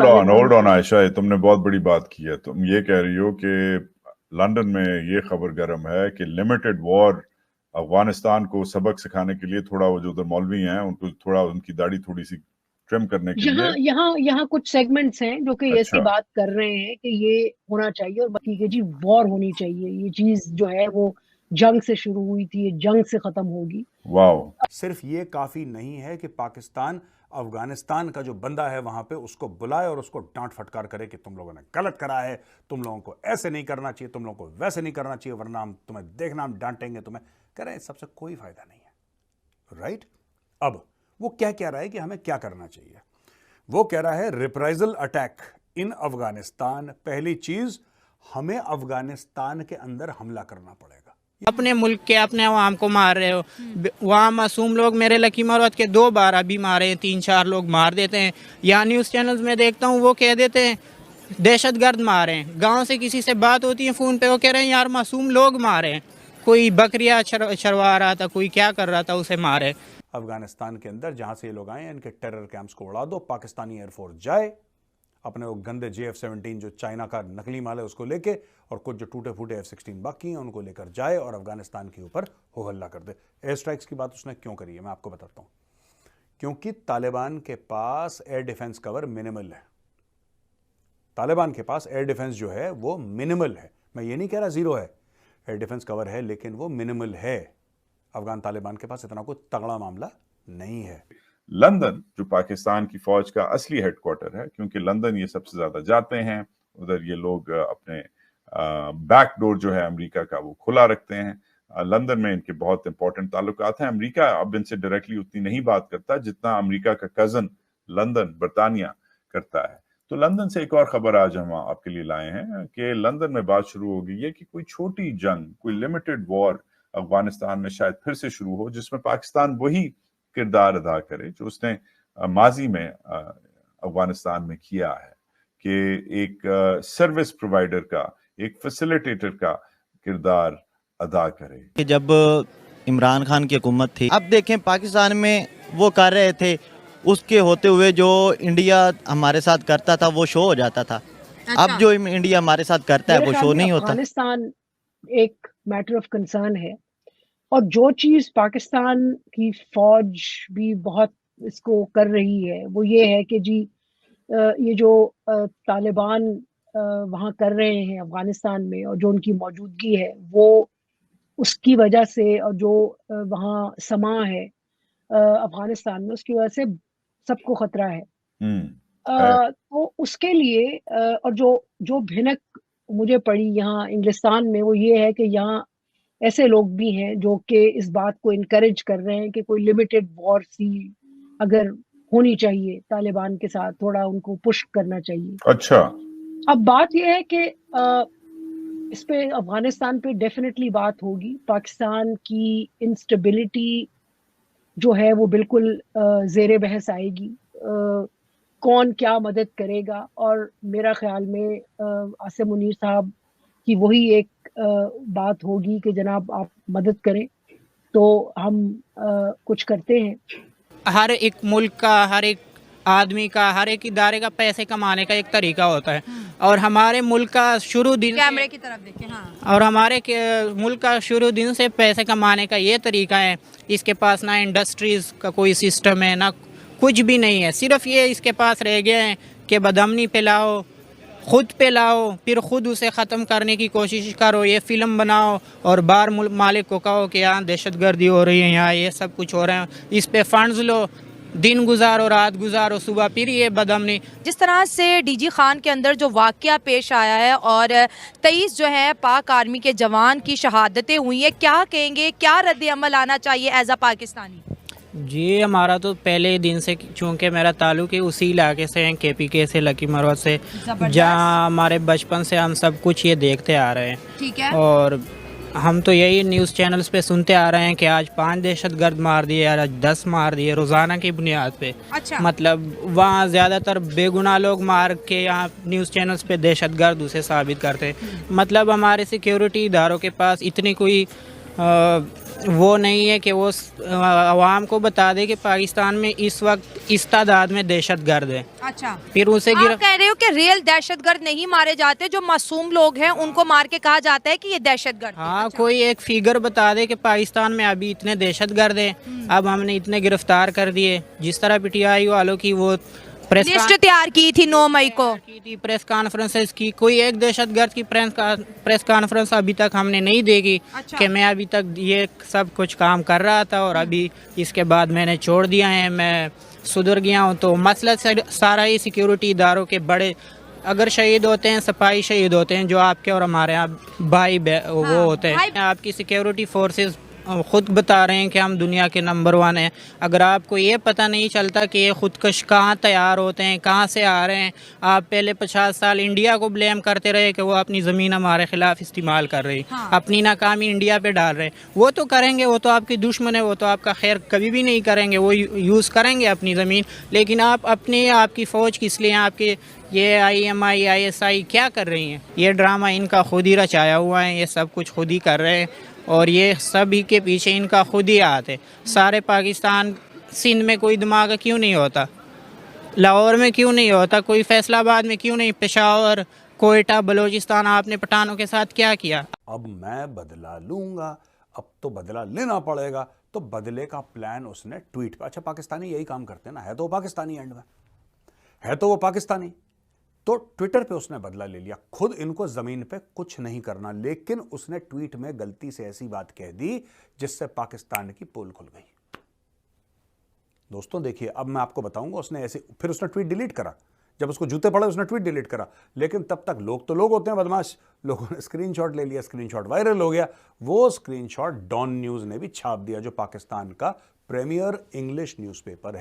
Hold on Ayesha, तुमने बहुत बड़ी बात की है। तुम ये कह रही हो कि लंदन में ये खबर गर्म है कि लिमिटेड वॉर अफगानिस्तान को सबक सिखाने के लिए, थोड़ा वो जो उधर मौलवी हैं उनको थोड़ा उनकी दाढ़ी थोड़ी सी ट्रिम करने के यहाँ लिए। यहाँ यहाँ कुछ सेगमेंट्स हैं जो कि ऐसी अच्छा। बात कर रहे हैं कि ये होना चाहिए, और बाकी के जी वॉर होनी चाहिए, ये चीज जो है वो जंग से शुरू हुई थी, ये जंग से खत्म होगी। वाह। सिर्फ ये काफी नहीं है कि पाकिस्तान अफगानिस्तान का जो बंदा है वहां पे उसको बुलाए और उसको डांट फटकार करे कि तुम लोगों ने गलत करा है, तुम लोगों को ऐसे नहीं करना चाहिए, तुम लोगों को वैसे नहीं करना चाहिए, वरना हम तुम्हें देखना, हम डांटेंगे तुम्हें। कह रहे हैं सबसे कोई फायदा नहीं है, राइट। अब वो क्या कह रहा है कि हमें क्या करना चाहिए? वो कह रहा है रिप्राइजल अटैक इन अफगानिस्तान। पहली चीज, हमें अफगानिस्तान के अंदर हमला करना पड़ेगा। अपने मुल्क के अपने अवाम को मार रहे हो, वहाँ मासूम लोग, मेरे लकी मरवत के 2 बार अभी मारे हैं, 3-4 लोग मार देते हैं। यहाँ न्यूज़ चैनल्स में देखता हूँ वो कह देते हैं दहशतगर्द मारे हैं। गांव से किसी से बात होती है फ़ोन पे, वो कह रहे हैं यार मासूम लोग मारे हैं, कोई बकरियाँ चरवा रहा था, कोई क्या कर रहा था, उसे मारे। अफगानिस्तान के अंदर जहां से ये लोग आए हैं इनके टेरर कैंप्स को उड़ा दो, पाकिस्तानी एयरफोर्स जाए अपने वो गंदे JF-17 जो चाइना का नकली माल है उसको लेके, और कुछ जो टूटे फूटे F-16 बाकी हैं उनको लेकर जाए और अफगानिस्तान के ऊपर हो हल्ला कर दे। एयर स्ट्राइक्स की बात उसने क्यों करी है मैं आपको बताता हूं। क्योंकि तालिबान के पास एयर डिफेंस कवर मिनिमल है। तालिबान के पास एयर डिफेंस जो है वो मिनिमल है। मैं ये नहीं कह रहा जीरो है, एयर डिफेंस कवर है, लेकिन वो मिनिमल है। अफगान तालिबान के पास इतना कोई तगड़ा मामला नहीं है। लंदन जो पाकिस्तान की फौज का असली हेडक्वार्टर है, क्योंकि लंदन ये सबसे ज्यादा जाते हैं, उधर ये लोग अपने बैक डोर जो है अमेरिका का वो खुला रखते हैं। लंदन में इनके बहुत इंपॉर्टेंट ताल्लुकात हैं। अमेरिका अब इनसे डायरेक्टली उतनी नहीं बात करता जितना अमेरिका का कजन लंदन बरतानिया करता है। तो लंदन से एक और खबर आज हम आपके लिए लाए हैं कि लंदन में बात शुरू हो गई है कि कोई छोटी जंग, कोई लिमिटेड वॉर अफगानिस्तान में शायद फिर से शुरू हो, जिसमें पाकिस्तान वही किरदार अदा करे जो उसने माजी में अफगानिस्तान में किया है, कि एक सर्विस प्रोवाइडर का, एक फैसिलिटेटर का किरदार अदा करे। कि जब इमरान खान की हुकूमत थी, अब देखें पाकिस्तान में वो कर रहे थे, उसके होते हुए जो इंडिया हमारे साथ करता था वो शो हो जाता था। अच्छा। अब जो इंडिया हमारे साथ करता है वो शो नहीं होता। अफगानिस्तान एक मैटर ऑफ कंसर्न है, और जो चीज पाकिस्तान की फौज भी बहुत इसको कर रही है वो ये है कि जी ये जो तालिबान वहाँ कर रहे हैं अफगानिस्तान में, और जो उनकी मौजूदगी है वो उसकी वजह से, और जो वहाँ समा है अफगानिस्तान में, उसकी वजह से सबको खतरा है। तो उसके लिए और जो जो भिनक मुझे पड़ी यहाँ इंग्लिस्तान में वो ये है कि यहाँ ऐसे लोग भी हैं जो कि इस बात को इनकरेज कर रहे हैं कि कोई लिमिटेड वॉर सी अगर होनी चाहिए तालिबान के साथ, थोड़ा उनको पुश करना चाहिए। अच्छा। अब बात यह है कि इस पे अफगानिस्तान पे डेफिनेटली बात होगी। पाकिस्तान की इंस्टेबिलिटी जो है वो बिल्कुल ज़ेरे बहस आएगी। कौन क्या मदद करेगा, और मेरा ख्याल में आसिम मुनीर साहब की वही एक बात होगी कि जनाब आप मदद करें तो हम कुछ करते हैं। हर एक मुल्क का, हर एक आदमी का, हर एक इदारे का पैसे कमाने का एक तरीका होता है, और हमारे मुल्क का शुरू दिन कैमरे की तरफ देखें, हाँ। और हमारे मुल्क का शुरू दिन से पैसे कमाने का ये तरीका है। इसके पास ना इंडस्ट्रीज़ का कोई सिस्टम है, ना कुछ भी नहीं है। सिर्फ ये इसके पास रह गए हैं कि बदअमनी पे लाओ, खुद पे लाओ, फिर खुद उसे ख़त्म करने की कोशिश करो, ये फ़िल्म बनाओ और बार मालिक को कहो कि यहाँ दहशतगर्दी हो रही है, यहाँ ये सब कुछ हो रहा है, इस पे फंड्स लो, दिन गुजारो, रात गुजारो, सुबह फिर ये बदअमनी। जिस तरह से डीजी खान के अंदर जो वाक़या पेश आया है और 23 जो है पाक आर्मी के जवान की शहादतें हुई है, क्या कहेंगे, क्या रद्द अमल आना चाहिए एज अ पाकिस्तानी? जी, हमारा तो पहले दिन से, चूँकि मेरा ताल्लुक है उसी इलाके से हैं, KPK से, लकी मरवत से, जहाँ हमारे बचपन से हम सब कुछ ये देखते आ रहे हैं। ठीक है। और हम तो यही न्यूज़ चैनल्स पे सुनते आ रहे हैं कि आज 5 दहशतगर्द मार दिए, आज 10 मार दिए, रोज़ाना की बुनियाद पे। अच्छा। मतलब वहाँ ज़्यादातर बेगुनाह लोग मार के यहाँ न्यूज़ चैनल्स पे दहशतगर्द उसे साबित करते हैं। मतलब हमारे सिक्योरिटी इदारों के पास इतनी कोई वो नहीं है कि वो अवाम को बता दे कि पाकिस्तान में इस वक्त इस तादाद में दहशतगर्द है, अच्छा, फिर उसे आप कह रहे हो कि रियल दहशतगर्द नहीं मारे जाते, जो मासूम लोग हैं उनको मार के कहा जाता है कि ये दहशतगर्द हैं। हाँ, अच्छा। कोई एक फिगर बता दे कि पाकिस्तान में अभी इतने दहशतगर्द हैं, अब हमने इतने गिरफ्तार कर दिए। जिस तरह पीटीआई वालों की वो लिस्ट तैयार की थी 9 मई को, की थी प्रेस कॉन्फ्रेंसेस की, कोई एक दहशतगर्द की प्रेस कॉन्फ्रेंस अभी तक हमने नहीं देखी। अच्छा। कि मैं अभी तक ये सब कुछ काम कर रहा था और अभी इसके बाद मैंने छोड़ दिया है, मैं सुधर गया हूँ। तो मसला सारा ही सिक्योरिटी इदारों के बड़े, अगर शहीद होते हैं, सिपाही शहीद होते हैं जो आपके और हमारे यहाँ भाई वो होते हैं, आपकी सिक्योरिटी फोर्सेस खुद बता रहे हैं कि हम दुनिया के नंबर 1 हैं। अगर आपको ये पता नहीं चलता कि ये खुदकश कहाँ तैयार होते हैं, कहाँ से आ रहे हैं, आप पहले 50 साल इंडिया को ब्लेम करते रहे कि वो अपनी ज़मीन हमारे ख़िलाफ़ इस्तेमाल कर रही, अपनी नाकामी इंडिया पे डाल रहे। वो तो करेंगे, वो तो आपकी दुश्मन है, वो तो आपका खैर कभी भी नहीं करेंगे, वो यूज़ करेंगे अपनी ज़मीन। लेकिन आप अपने आपकी फ़ौज किस लिए, आपके ये IMI ISI क्या कर रही हैं? ये ड्रामा इनका खुद ही रचाया हुआ है, ये सब कुछ खुद ही कर रहे हैं और ये सभी के पीछे इनका खुद ही हाथ है। सारे पाकिस्तान, सिंध में कोई दिमाग क्यों नहीं होता, लाहौर में क्यों नहीं होता, कोई फैसलाबाद में क्यों नहीं, पेशावर, कोयटा, बलूचिस्तान, आपने पठानों के साथ क्या किया? अब मैं बदला लूंगा, अब तो बदला लेना पड़ेगा। तो बदले का प्लान उसने ट्वीट पे, अच्छा पाकिस्तानी यही काम करते हैं ना, है तो वो पाकिस्तानी, एंड में है तो वो पाकिस्तानी, तो ट्विटर पे उसने बदला ले लिया। खुद इनको जमीन पे कुछ नहीं करना, लेकिन उसने ट्वीट में गलती से ऐसी बात कह दी जिससे पाकिस्तान की पोल खुल गई। दोस्तों देखिए, अब मैं आपको बताऊंगा, उसने ऐसे, फिर उसने ट्वीट डिलीट करा, जब उसको जूते पड़े उसने ट्वीट डिलीट करा, लेकिन तब तक लोग तो लोग होते हैं बदमाश, लोगों ने स्क्रीनशॉट ले लिया, स्क्रीनशॉट वायरल हो गया। वो स्क्रीनशॉट डॉन न्यूज ने भी छाप दिया, जो पाकिस्तान का प्रीमियर इंग्लिश न्यूज़पेपर